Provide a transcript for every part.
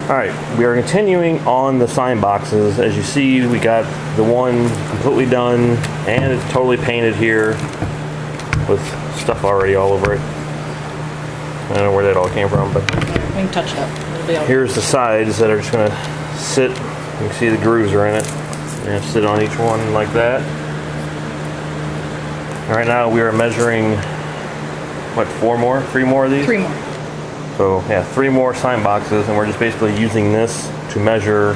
Alright, we are continuing on the sign boxes. As you see, we got the one completely done and it's totally painted here with stuff already all over it. I don't know where that all came from, but We can touch it up. It'll be all here's the sides that are just going to sit. You can see the grooves are in it. And sit on each one like that. Right now we are measuring, what, 3 more of these? 3 more. So yeah, 3 more sign boxes, and we're just basically using this to measure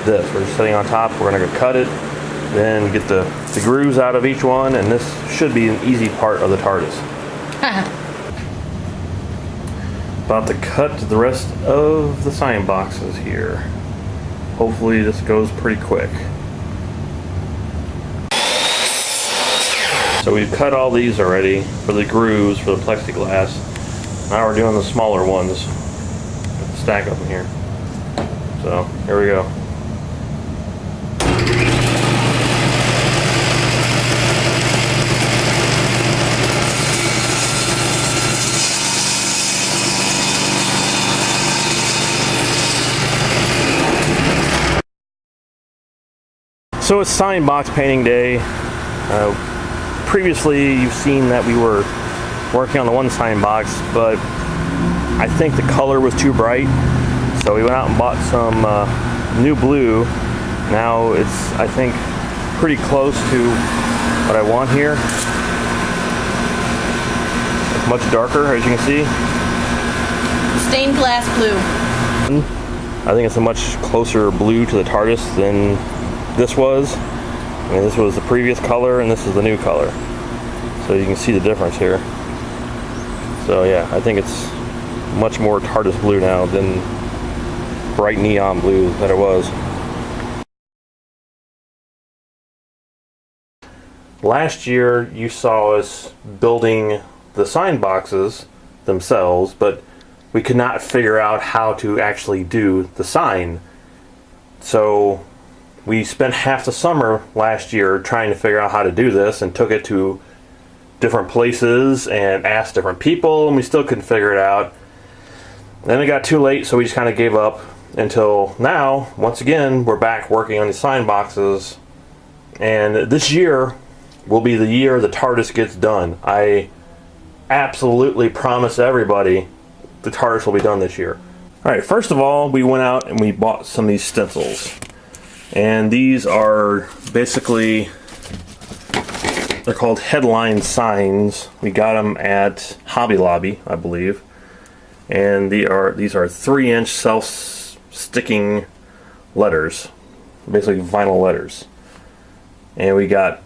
this. We're just sitting on top, we're gonna go cut it, then get the grooves out of each one, and this should be an easy part of the TARDIS. About to cut the rest of the sign boxes here. Hopefully this goes pretty quick. So we've cut all these already for the grooves, for the plexiglass. Now we're doing the smaller ones. Stack up in here. So here we go. So it's sign box painting day. Previously you've seen that we were working on the one sign box, but I think the color was too bright, so we went out and bought some new blue. Now it's, I think, pretty close to what I want here. It's much darker, as you can see. Stained glass blue. I think it's a much closer blue to the TARDIS than this was. I mean, this was the previous color and this is the new color. So you can see the difference here. So yeah, I think it's much more TARDIS blue now than bright neon blue that it was. Last year you saw us building the sign boxes themselves, but we could not figure out how to actually do the sign. So we spent half the summer last year trying to figure out how to do this and took it to different places and asked different people, and we still couldn't figure it out. Then it got too late, so we just kind of gave up until now. Once again, we're back working on the sign boxes, and this year will be the year the TARDIS gets done. I absolutely promise everybody the TARDIS will be done this year. Alright, first of all, we went out and we bought some of these stencils. And these are basically, they're called headline signs. We got them at Hobby Lobby, I believe. And these are 3-inch self-sticking letters, basically vinyl letters. And we got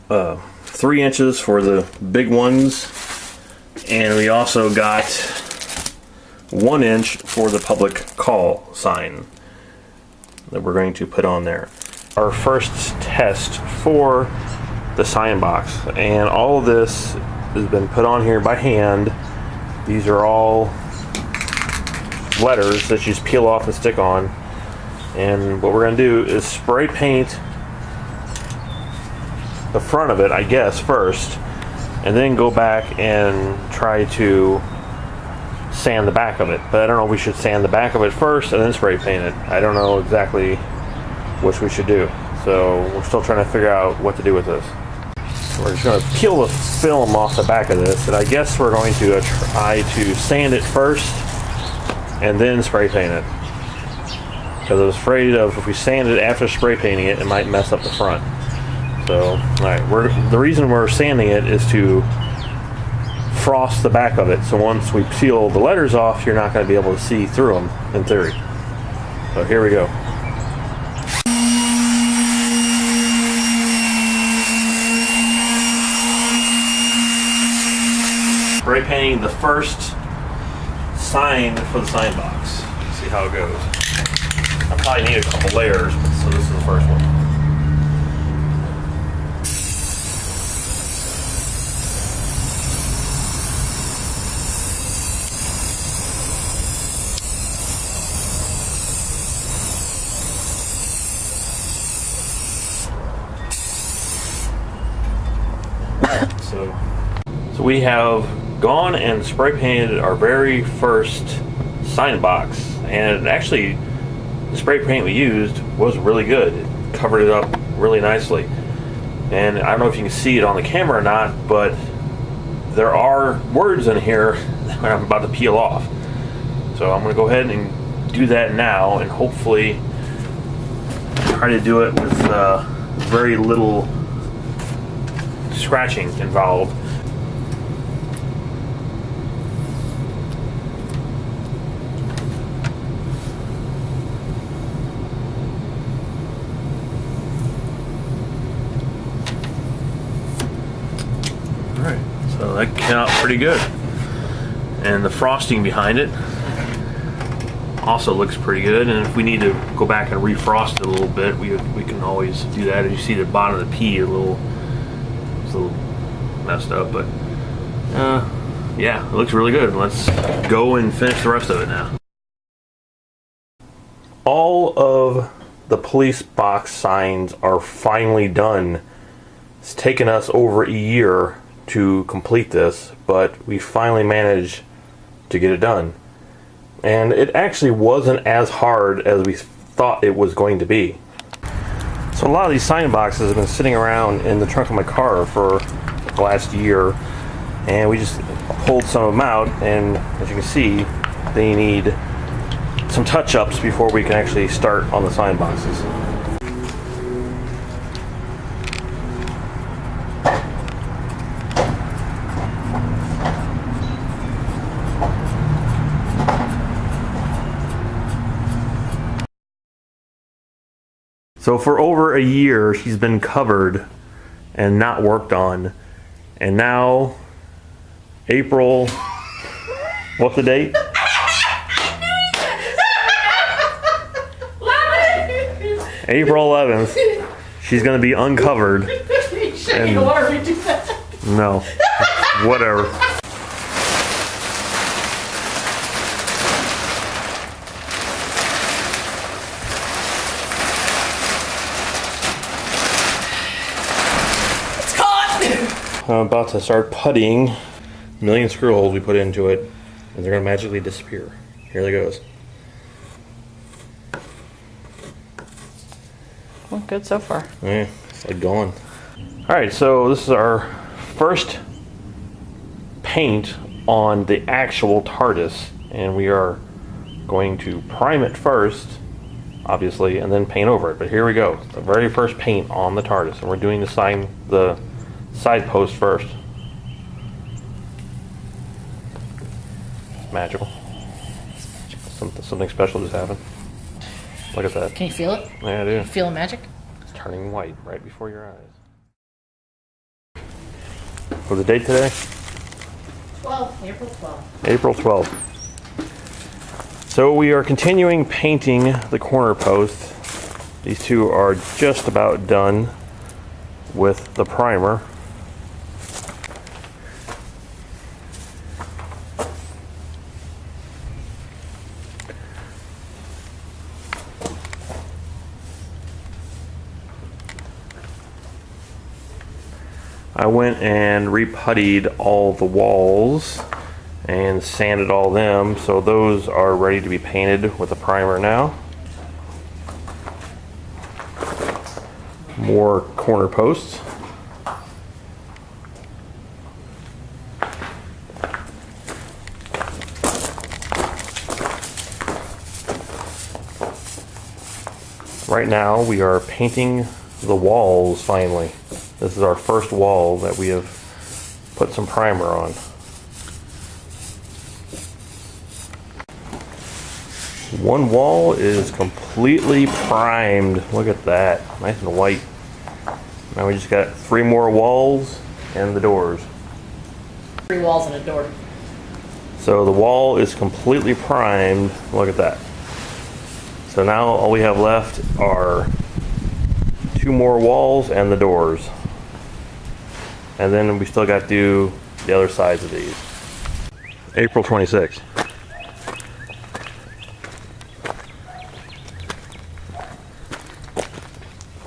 3 inches for the big ones, and we also got 1 inch for the public call sign that we're going to put on there. Our first test for the sign box, and all of this has been put on here by hand. These are all letters that you just peel off and stick on, and what we're going to do is spray paint the front of it, I guess, first, and then go back and try to sand the back of it. But I don't know if we should sand the back of it first and then spray paint it. I don't know exactly which we should do, so we're still trying to figure out what to do with this. We're just going to peel the film off the back of this, and I guess we're going to try to sand it first and then spray paint it, because I was afraid of if we sand it after spray painting it, it might mess up the front. So, alright, the reason we're sanding it is to frost the back of it, so once we peel the letters off, you're not going to be able to see through them, in theory. So here we go. Spray painting the first sign for the sign box. Let's see how it goes. I probably need a couple layers, so this is the first one. So we have gone and spray painted our very first sign box, and it actually the spray paint we used was really good. It covered it up really nicely. And I don't know if you can see it on the camera or not, but there are words in here that I'm about to peel off. So I'm going to go ahead and do that now, and hopefully try to do it with very little scratching involved. Alright, so that came out pretty good. And the frosting behind it also looks pretty good, and if we need to go back and refrost it a little bit, we can always do that. As you see, the bottom of the P it's a little messed up, but yeah, it looks really good. Let's go and finish the rest of it now. All of the police box signs are finally done. It's taken us over a year to complete this, but we finally managed to get it done. And it actually wasn't as hard as we thought it was going to be. So a lot of these sign boxes have been sitting around in the trunk of my car for the last year, and we just pulled some of them out, and as you can see, they need some touch-ups before we can actually start on the sign boxes. So for over a year, she's been covered and not worked on. And now, April, what's the date? April 11th, she's gonna be uncovered. Sure, you don't want to redo that. No, whatever. I'm about to start puttying. A million screw holes we put into it, and they're gonna magically disappear. Here it goes. Well, good so far. Yeah, it's like gone. Alright, so this is our first paint on the actual TARDIS, and we are going to prime it first, obviously, and then paint over it. But here we go. The very first paint on the TARDIS, and we're doing the side post first. It's magical. Something special just happened. Look at that. Can you feel it? Yeah, I do. You feel the magic? It's turning white right before your eyes. What's the date today? April 12th. April 12th. So we are continuing painting the corner posts. These two are just about done with the primer. I went and reputtied all the walls and sanded all them, so those are ready to be painted with the primer now. More corner posts. Right now we are painting the walls finally. This is our first wall that we have put some primer on. One wall is completely primed. Look at that, nice and white. Now we just got 3 more walls and the doors. 3 walls and a door. So the wall is completely primed. Look at that. So now all we have left are 2 more walls and the doors. And then we still got to do the other sides of these. April 26th.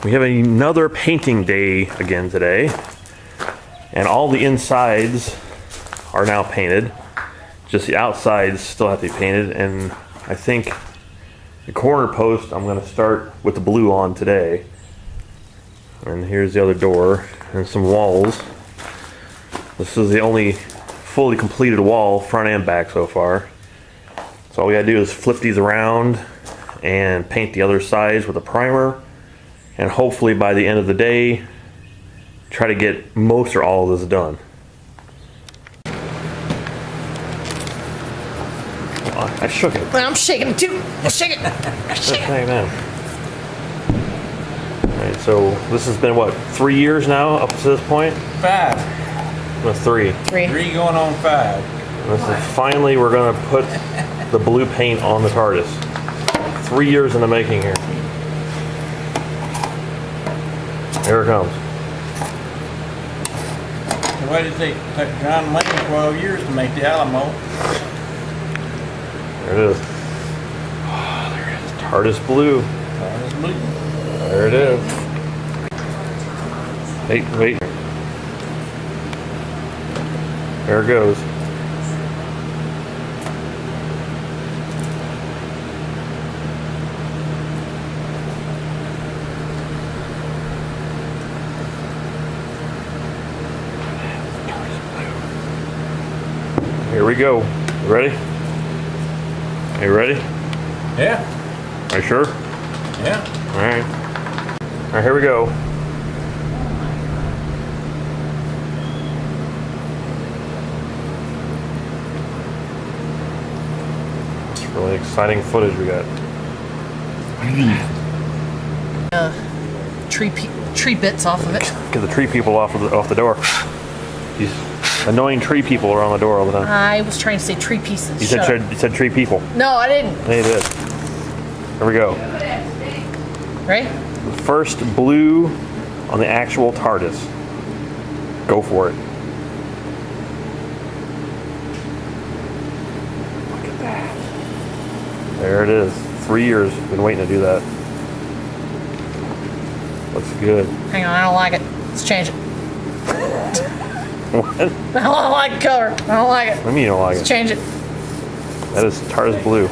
We have another painting day again today. And all the insides are now painted. Just the outsides still have to be painted. And I think The corner post, I'm going to start with the blue on today. And here's the other door and some walls. This is the only fully completed wall, front and back so far. So all we gotta do is flip these around and paint the other sides with a primer. And hopefully by the end of the day, try to get most or all of this done. Oh, I shook it. I'm shaking it too. I shake it. I shake it. Hang on. Alright, so this has been what, 3 years now up to this point? 5. No, 3. 3. 3 going on 5. This is finally we're gonna put the blue paint on the TARDIS. 3 years in the making here. Here it comes. Why did it take John Lane 12 years to make the Alamo? There it is. Oh, there it is. TARDIS blue. It's blue. There it is. Wait. There it goes. Here we go. You ready? You ready? Yeah. Are you sure? Yeah. All right, here we go. It's really exciting footage we got. Tree bits off of it. Get the tree people off the door. These annoying tree people are on the door all the time. I was trying to say tree pieces. You Shut up. said tree people. No, I didn't. They did. Here we go. Right? The first blue on the actual TARDIS. Go for it. Look at that. There it is. 3 years. Been waiting to do that. Looks good. Hang on, I don't like it. Let's change it. What? I don't like the color. I don't like it. What do you mean you don't like Let's it? change it. That is TARDIS blue.